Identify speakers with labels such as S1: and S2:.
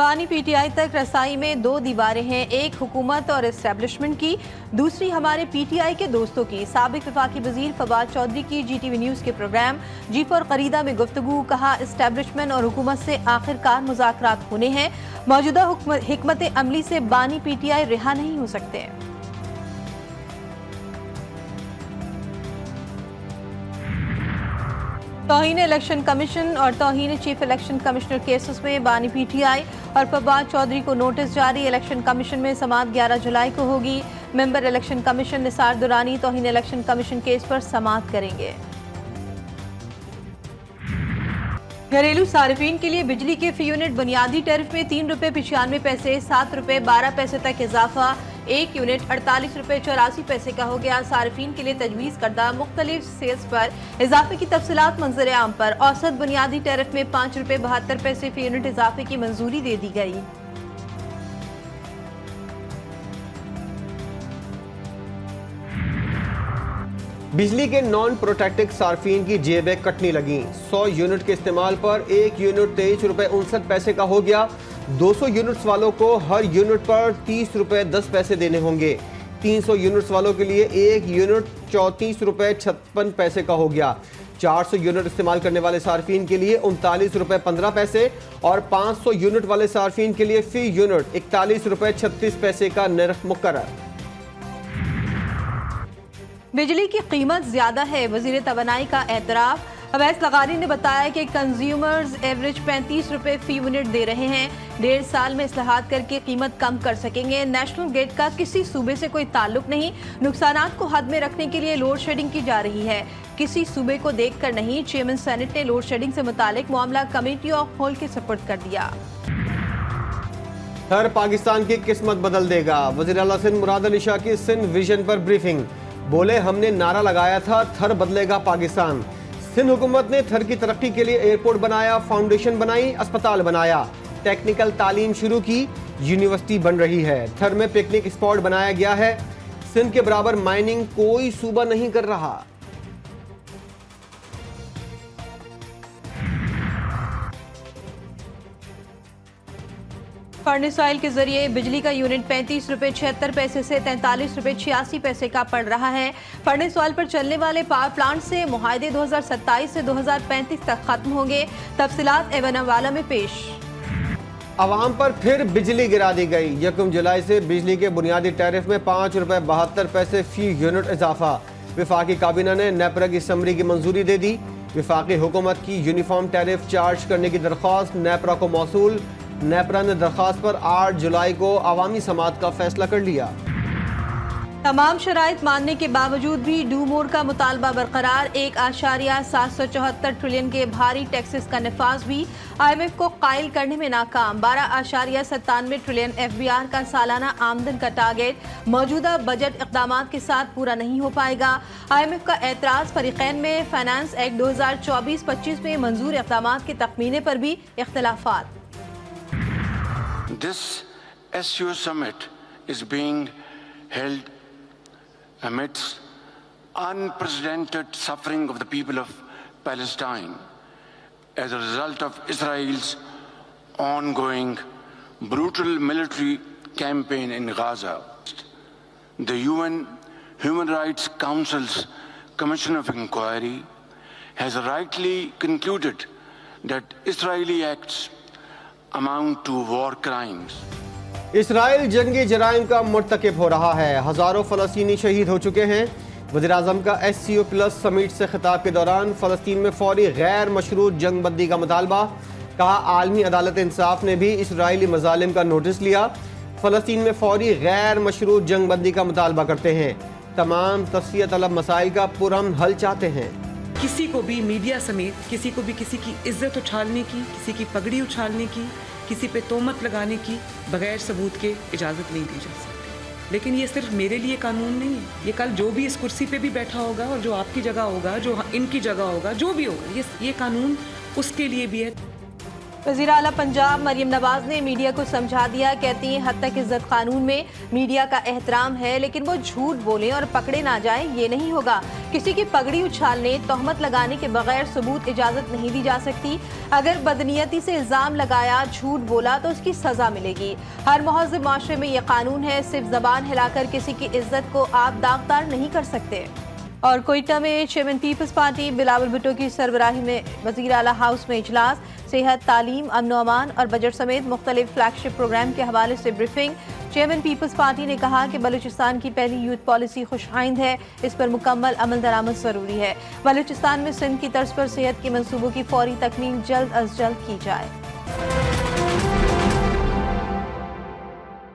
S1: बानी पीटीआई तक रसाई में दो दीवारें हैं, एक हुकूमत और इस्टेब्लिशमेंट की, दूसरी हमारे पीटीआई के दोस्तों की। साबिक वफाकी वजीर फवाद चौधरी की जीटीवी न्यूज़ के प्रोग्राम जीफ और करीदा में गुफ्तगू। कहा, इस्टेब्लिशमेंट और हुकूमत से आखिरकार मुज़ाकरात होने हैं। मौजूदा हिकमत अमली से बानी पीटीआई रिहा नहीं हो सकते। तौहीन इलेक्शन कमीशन और तौहीन चीफ इलेक्शन कमिश्नर केसेस में बानी पीटीआई और फवाद चौधरी को नोटिस जारी। इलेक्शन कमीशन में समाअत 11 जुलाई को होगी। Member election commission Nisar Durrani तौहीन इलेक्शन कमीशन केस पर समाअत करेंगे। घरेलू सार्फिन के लिए बिजली के फी यूनिट बुनियादी टैरिफ में 3 रुपये 95 पैसे, 7 रुपये 12 पैसे तक इजाफा। एक यूनिट 48 रुपये 84 पैसे का हो गया। सार्फिन के लिए तजवीज़ करदा मुख्तलिफ सेल्स पर इजाफे की तफसीलात मंजर आम पर। औसत बुनियादी टैरिफ में 5 रुपये 72 पैसे फी यूनिट इजाफे की मंजूरी दे दी गई।
S2: बिजली के नॉन प्रोटेक्टेड सार्फिन की जेबें कटने लगी। 100 यूनिट के इस्तेमाल पर एक यूनिट 23 रुपये 59 पैसे का हो गया। 200 यूनिट्स वालों को हर यूनिट पर 30 रुपये 10 पैसे देने होंगे। 300 यूनिट्स वालों के लिए एक यूनिट 34 रुपये 56 पैसे का हो गया। 400 यूनिट इस्तेमाल करने वाले सार्फिन के लिए 39 रुपये 15 पैसे और 500 यूनिट वाले सार्फिन के लिए फी यूनिट 41 रुपये 36 पैसे का नर्ख मुकर्रर।
S1: बिजली की कीमत ज्यादा है, वजीर तवानाई का एतराफ। अवैस लगारी ने बताया कि कंज्यूमर्स एवरेज 35 रुपये फी यूनिट दे रहे हैं। 1.5 साल में इस्लाहात करके कीमत कम कर सकेंगे। नेशनल ग्रिड का किसी सूबे से कोई ताल्लुक नहीं। नुकसानात को हद में रखने के लिए लोड शेडिंग की जा रही है, किसी सूबे को देख कर नहीं। चेयरमैन सेनेट ने लोड शेडिंग से मुतालिक मामला कमेटी ऑफ होल के सपुर्द कर दिया।
S2: थर पाकिस्तान की किस्मत बदल देगा। वज़ीर आला सिंध मुराद अली शाह की सिंध विजन पर ब्रीफिंग। बोले, हमने नारा लगाया था थर बदलेगा पाकिस्तान। सिंध हुकूमत ने थर की तरक्की के लिए एयरपोर्ट बनाया, फाउंडेशन बनाई, अस्पताल बनाया, टेक्निकल तालीम शुरू की, यूनिवर्सिटी बन रही है। थर में पिकनिक स्पॉट बनाया गया है। सिंध के बराबर माइनिंग कोई सूबा नहीं कर रहा।
S1: फर्नेस ऑयल के जरिए बिजली का यूनिट 35 रुपये 76 पैसे से 43 रुपये 86 पैसे का पड़ रहा है। फर्नेस ऑयल पर चलने वाले पावर प्लांट से मुआहदे 2027 से 2035 तक खत्म होंगे। तफसीलात एवन हवाला में पेश।
S2: आवाम पर फिर बिजली गिरा दी गई। 1 जुलाई से बिजली के बुनियादी टैरिफ में 5 रुपये 72 पैसे फी यूनिट इजाफा। विफाकी काबीना ने नेपरा की समरी की मंजूरी दे दी। विफाकी हुकूमत की यूनिफॉर्म टैरिफ चार्ज करने की दरख्वास्त नेपरा को मौसूल। नेपरा ने दरख्वास्त पर 8 जुलाई को अवामी समाअत का फैसला कर लिया।
S1: तमाम शराइत मानने के बावजूद भी डू मोर का मुतालबा बरकरार। 1.774 ट्रिलियन के भारी टैक्सेस का नफाज भी IMF को कायल करने में नाकाम। 12.97 ट्रिलियन FBR का सालाना आमदन का टारगेट मौजूदा बजट इक़दामात के साथ पूरा नहीं हो पाएगा। IMF का एतराज़। फरीक़ैन में फाइनेंस एक्ट 2024-25 में मंजूर इक़दामात के तखमीने पर भी इख्तिलाफात।
S3: This SU summit is being held amidst unprecedented suffering of the people of Palestine as a result of Israel's ongoing brutal military campaign in Gaza. The UN Human Rights Council's Commission of Inquiry has rightly concluded that Israeli acts amount to war crimes.
S2: Israel जंगी जराइम का मुर्तकिब हो रहा है। हज़ारों फ़लस्तीनी शहीद हो चुके हैं। वज़ीर आज़म का SCO+ समिट से खिताब के दौरान फ़लस्तीन में फौरी गैर मशरूत जंगबंदी का मुतालबा। कहा, आलमी अदालत इंसाफ ने भी इसराइली मज़ालिम का नोटिस लिया। फ़लस्तीन में फौरी गैर मशरूत जंगबंदी का मुतालबा करते हैं। तमाम तस्फिया तलब मसाइल का पुरअमन हल चाहते हैं।
S4: किसी को भी मीडिया समेत किसी को भी किसी की इज्जत उछालने की, किसी की पगड़ी उछालने की, किसी पे तोहमत लगाने की बगैर सबूत के इजाज़त नहीं दी जा सकती। लेकिन ये सिर्फ मेरे लिए कानून नहीं है, ये कल जो भी इस कुर्सी पे भी बैठा होगा और जो आपकी जगह होगा, जो इनकी जगह होगा, जो भी होगा, ये कानून उसके लिए भी है।
S1: वज़ीर आला पंजाब मरियम नवाज ने मीडिया को समझा दिया। कहती हैं हद तक इज्जत कानून में मीडिया का एहतराम है, लेकिन वो झूठ बोलें और पकड़े ना जाएं ये नहीं होगा। किसी की पगड़ी उछालने, तोहमत लगाने के बगैर सबूत इजाजत नहीं दी जा सकती। अगर बदनीयती से इल्जाम लगाया, झूठ बोला तो उसकी सजा मिलेगी। हर महज़ब माशरे में ये कानून है, सिर्फ जबान हिलाकर किसी की इज्जत को आप दागदार नहीं कर सकते। और कोयटा में चेयरमैन पीपल्स पार्टी बिलावल भुट्टो की सरबराही में वज़ीर आला हाउस में इजलास, सेहत, तालीम, अमन अमान और बजट समेत मुख्तलिफ फ्लैगशिप प्रोग्राम के हवाले से ब्रीफिंग। चेयरमैन पीपल्स पार्टी ने कहा कि बलूचिस्तान की पहली यूथ पॉलिसी खुशआइंद है, इस पर मुकम्मल अमल दरामद ज़रूरी है। बलूचिस्तान में सिंध की तर्ज पर सेहत के मंसूबों की फौरी तकमील जल्द अज जल्द की जाए।